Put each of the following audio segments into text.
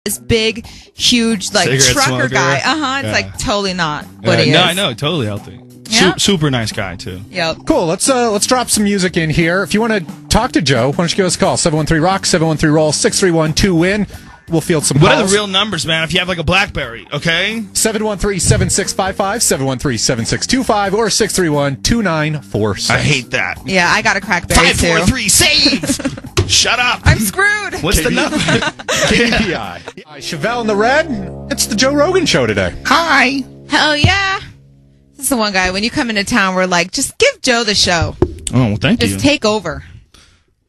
this big, huge, like, cigarette trucker smoker. guy. It's like totally not what he is. No, I know, totally healthy. Yeah. Super nice guy too. Yep. Cool. Let's drop some music in here. If you want to talk to Joe, why don't you give us a call? 713-ROCK, 713-ROLL, 631-2WIN. We'll field some calls. What are the real numbers, man? If you have like a BlackBerry, okay? 713-7655, 713-7625, or 631-2946. I hate that. Yeah, I got a crackberry, 543, save! Shut up. I'm screwed. What's the number? KBPI. Chevelle in the red. It's the Joe Rogan Show today. Hi. Hell yeah. This is the one guy, when you come into town, we're like, just give Joe the show. Oh, well, thank you. Just take over.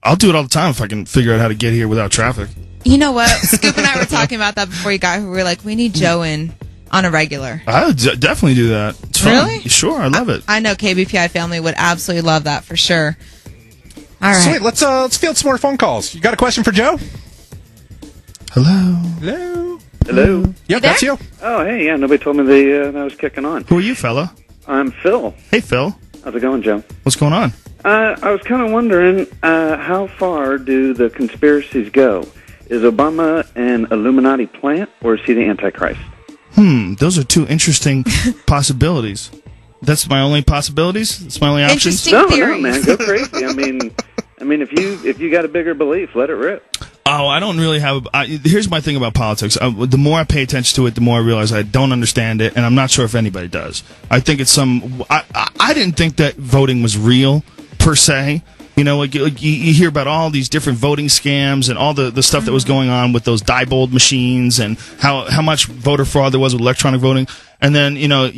I'll do it all the time if I can figure out how to get here without traffic. You know what? Scoop and I were talking about that before you got here. We were like, we need Joe in on a regular. I would definitely do that. It's fun. Really? Sure, I love it. I know KBPI family would absolutely love that for sure. All right. Sweet. Let's field some more phone calls. You got a question for Joe? Hello. Yep, that's you. Oh, hey, yeah, nobody told me that I was kicking on. Who are you, fella? I'm Phil. Hey, Phil. How's it going, Joe? What's going on? I was kind of wondering, how far do the conspiracies go? Is Obama an Illuminati plant, or is he the Antichrist? Those are two interesting possibilities. That's my only possibilities? That's my only options? Interesting No, theories. man, go crazy. I mean, if you got a bigger belief, let it rip. Oh, I don't really have... here's my thing about politics. The more I pay attention to it, the more I realize I don't understand it, and I'm not sure if anybody does. I think it's some... I didn't think that voting was real, per se. You know, like you hear about all these different voting scams and all the stuff that was going on with those Diebold machines and how much voter fraud there was with electronic voting. And then, you know,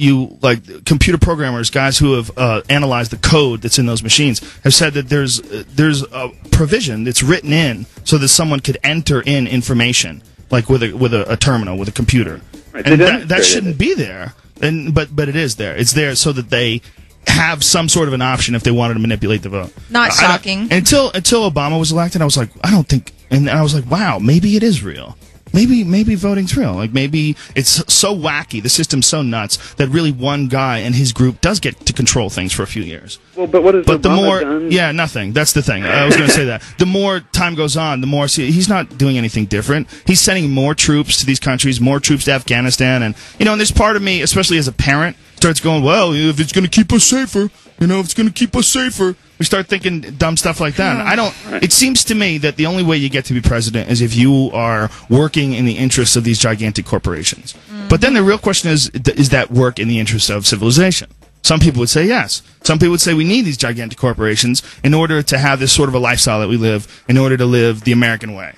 like computer programmers, guys who have analyzed the code that's in those machines, have said that there's a provision that's written in so that someone could enter in information, like with a terminal, with a computer. Right, and that shouldn't be there. But it is there. It's there so that they have some sort of an option if they wanted to manipulate the vote. Not shocking. Until Obama was elected, I was like, I don't think, and I was like, wow, maybe it is real. Maybe voting's real. Like maybe it's so wacky, the system's so nuts that really one guy and his group does get to control things for a few years. Well, but what has But Obama the more, done? yeah, nothing. That's the thing. I was going to say that. The more time goes on, the more I see he's not doing anything different. He's sending more troops to these countries, more troops to Afghanistan, and and there's part of me, especially as a parent, starts going, well, if it's going to keep us safer, if it's going to keep us safer. We start thinking dumb stuff like that. And it seems to me that the only way you get to be president is if you are working in the interests of these gigantic corporations. But then the real question is that work in the interest of civilization? Some people would say yes. Some people would say we need these gigantic corporations in order to have this sort of a lifestyle that we live, in order to live the American way.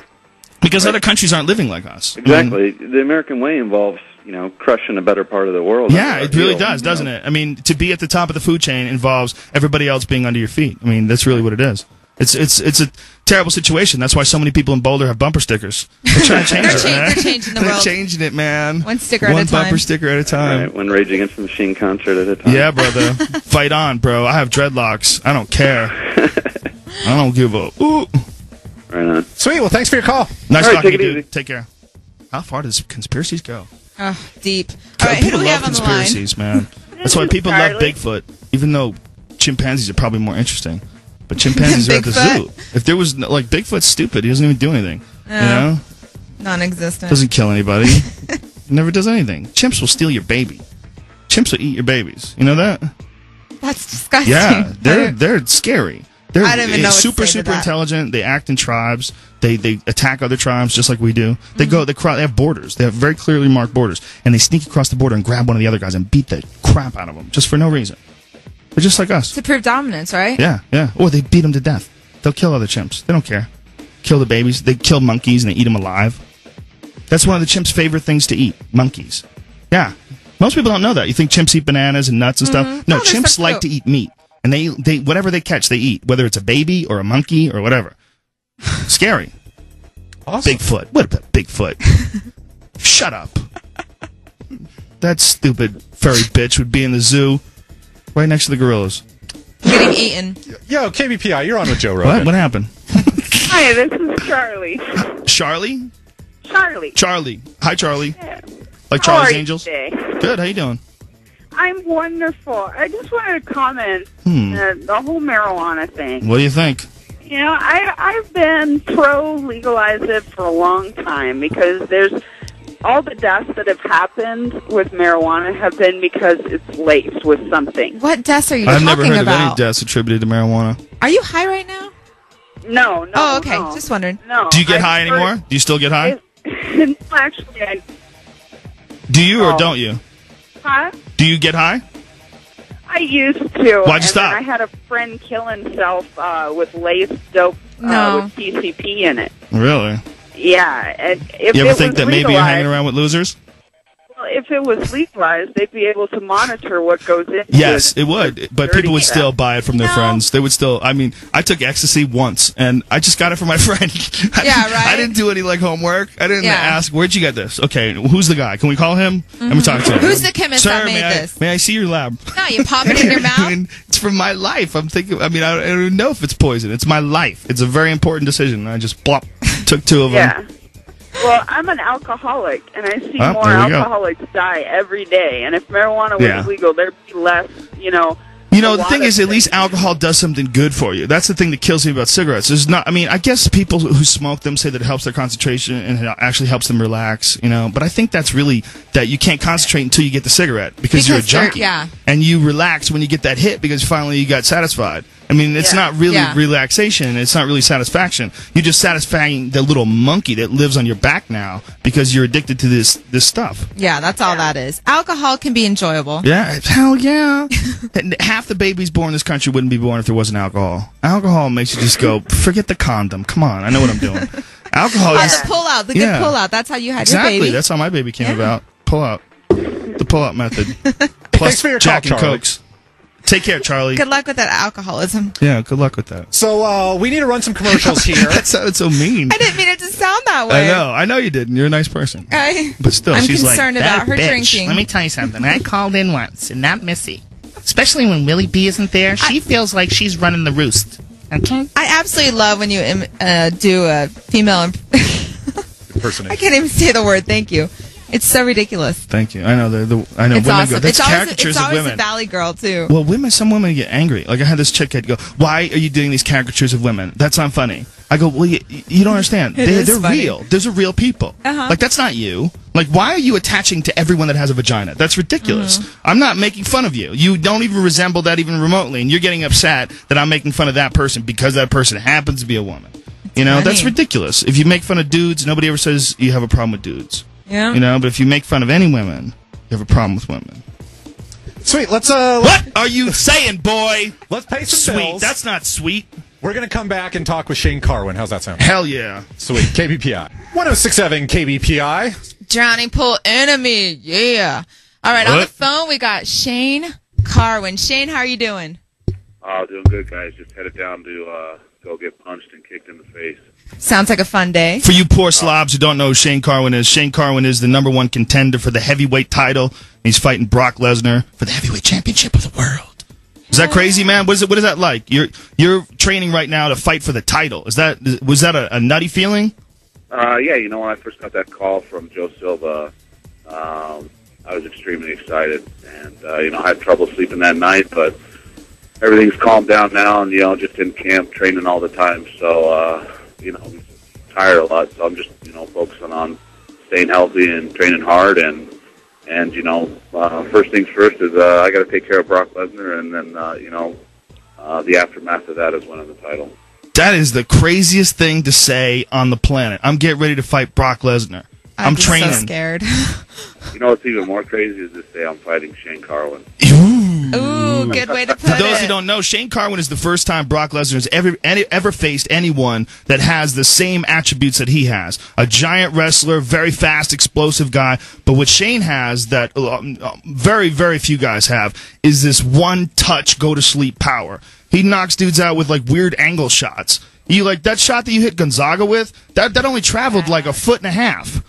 Because other countries aren't living like us. Exactly. The American way involves, crushing a better part of the world. Yeah, it really does, doesn't it? I mean, to be at the top of the food chain involves everybody else being under your feet. I mean, that's really what it is. It's a terrible situation. That's why so many people in Boulder have bumper stickers. They're trying to change it. They're changing the world. They're changing it, man. One sticker at a time. One bumper sticker at a time. Right, one Rage Against the Machine concert at a time. Yeah, brother. Fight on, bro. I have dreadlocks. I don't care. I don't give a... Ooh. Right on. Sweet. Well, thanks for your call. Nice All right, talking to take it you, dude. easy. Take care. How far does conspiracies go? Oh, deep. All right, who do People we love have on the line? conspiracies, man. That's why people love Bigfoot, even though chimpanzees are probably more interesting. But chimpanzees are at the zoo. If there was Bigfoot's stupid. He doesn't even do anything. Non-existent. Doesn't kill anybody. Never does anything. Chimps will steal your baby. Chimps will eat your babies. You know that? That's disgusting. Yeah, they're scary. They're I don't even know what to super say to that. intelligent. They act in tribes. They attack other tribes just like we do. They they have borders. They have very clearly marked borders, and they sneak across the border and grab one of the other guys and beat the crap out of them just for no reason. They're just like us. To prove dominance, right? Yeah. Or they beat them to death. They'll kill other chimps. They don't care. Kill the babies. They kill monkeys and they eat them alive. That's one of the chimps' favorite things to eat. Monkeys. Yeah. Most people don't know that. You think chimps eat bananas and nuts and stuff. No, chimps like to eat meat. And they whatever they catch, they eat. Whether it's a baby or a monkey or whatever. Scary. Awesome. Bigfoot. What about Bigfoot? Shut up. That stupid furry bitch would be in the zoo right next to the gorillas. Getting eaten. Yo, KBPI, you're on with Joe Rogan. What happened? Hi, this is Charlie. Charlie? Charlie. Hi, Charlie. Yeah. Like How Charlie's are you Angels? today? Good. How you doing? I'm wonderful. I just wanted to comment on the whole marijuana thing. What do you think? You know, I've been pro legalize it for a long time because there's all the deaths that have happened with marijuana have been because it's laced with something. What deaths are you talking I've about? never heard of any deaths attributed to marijuana. Are you high right now? No. Oh, okay. No. Just wondering. No. Do you get high anymore? Do you still get high? No, actually, I... Do you or don't you? Huh? Do you get high? I used to. Why'd you stop? I had a friend kill himself with laced dope with PCP in it. Really? Yeah. And if you ever it think was that maybe you're legalized, hanging around with losers? Well, if it was legalized, they'd be able to monitor what goes into it. Yes, it would. But people would still buy it from their No. friends. They would still. I mean, I took ecstasy once, and I just got it from my friend. I didn't do any homework. I didn't ask, where'd you get this? Okay, who's the guy? Can we call him? Let me talk to him. Who's the chemist Sir, that made this? May I see your lab? No, you pop it in your mouth. I mean, it's from my life. I'm thinking. I mean, I don't even know if it's poison. It's my life. It's a very important decision. I just took two of them. Yeah. Well, I'm an alcoholic, and I see more there we go. alcoholics die every day. And if marijuana was legal, there'd be less, the thing is, at least alcohol does something good for you. That's the thing that kills me about cigarettes. There's not. I mean, I guess people who smoke them say that it helps their concentration and it actually helps them relax. But I think that's really that you can't concentrate until you get the cigarette because you're a junkie. And you relax when you get that hit because finally you got satisfied. I mean, it's not really relaxation. It's not really satisfaction. You're just satisfying the little monkey that lives on your back now because you're addicted to this stuff. Yeah, that's all that is. Alcohol can be enjoyable. Yeah, hell yeah. Half the babies born in this country wouldn't be born if there wasn't alcohol. Alcohol makes you just go, forget the condom. Come on, I know what I'm doing. Alcohol is... The pull-out, the good pull-out. That's how you had your baby. Exactly, that's how my baby came about. Pull-out. The pull-out method. Plus for your Jack call, and Charlie. Cokes. Take care, Charlie. Good luck with that alcoholism. Yeah, good luck with that. So we need to run some commercials here. That sounded so mean. I didn't mean it to sound that way. I know you didn't. You're a nice person. But still, I'm she's concerned like, about her bitch. drinking. Let me tell you something. I called in once, and not Missy. Especially when Willie B isn't there. She feels like she's running the roost. Okay? I absolutely love when you do a female impersonation. I can't even say the word. Thank you. It's so ridiculous. Thank you. I know. I know. It's Women awesome. go. That's it's caricatures always of women. a Valley girl too. Well, some women get angry. Like I had this chick go, "Why are you doing these caricatures of women? That's not funny." I go, "Well, you don't understand. They're funny. real. Those are real people. Like that's not you. Like why are you attaching to everyone that has a vagina? That's ridiculous. I'm not making fun of you. You don't even resemble that even remotely, and you're getting upset that I'm making fun of that person because that person happens to be a woman. That's ridiculous. If you make fun of dudes, nobody ever says you have a problem with dudes. Yeah. But if you make fun of any women, you have a problem with women. Sweet. Let's. What are you saying, boy? Let's pay some Sweet. bills. That's not sweet. We're gonna come back and talk with Shane Carwin. How's that sound? Hell yeah. Sweet. KBPI 106.7 KBPI. Drowning pool enemy. Yeah. All right. On the phone we got Shane Carwin. Shane, how are you doing? Oh, doing good, guys. Just headed down to go get punched and kicked in the face. Sounds like a fun day. For you poor slobs who don't know who Shane Carwin is the #1 contender for the heavyweight title. He's fighting Brock Lesnar for the heavyweight championship of the world. Is that crazy, man? What is that like? You're training right now to fight for the title. Was that a nutty feeling? Yeah, when I first got that call from Joe Silva, I was extremely excited, and I had trouble sleeping that night, but everything's calmed down now, and just in camp training all the time, so I'm tired a lot, so I'm just focusing on staying healthy and training hard, and first things first is I got to take care of Brock Lesnar, and then the aftermath of that is winning the title. That is the craziest thing to say on the planet. I'm getting ready to fight Brock Lesnar. I'm training. So scared. What's even more crazy is to say I'm fighting Shane Carwin. Ooh, good way to put it. For those who don't know, Shane Carwin is the first time Brock Lesnar has ever faced anyone that has the same attributes that he has. A giant wrestler, very fast, explosive guy. But what Shane has that very, very few guys have is this one-touch, go-to-sleep power. He knocks dudes out with, weird angle shots. That shot that you hit Gonzaga with, that only traveled, a foot and a half.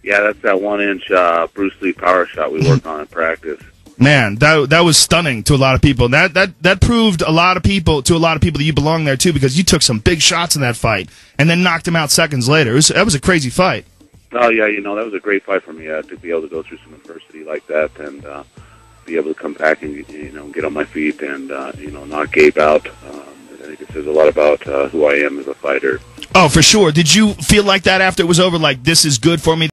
Yeah, that's that 1-inch Bruce Lee power shot we worked on in practice. Man, that was stunning to a lot of people. That proved to a lot of people that you belong there too, because you took some big shots in that fight and then knocked him out seconds later. That was a crazy fight. Oh yeah, that was a great fight for me to be able to go through some adversity like that and be able to come back and get on my feet and knock Gabe out. I think it says a lot about who I am as a fighter. Oh, for sure. Did you feel like that after it was over? Like, this is good for me?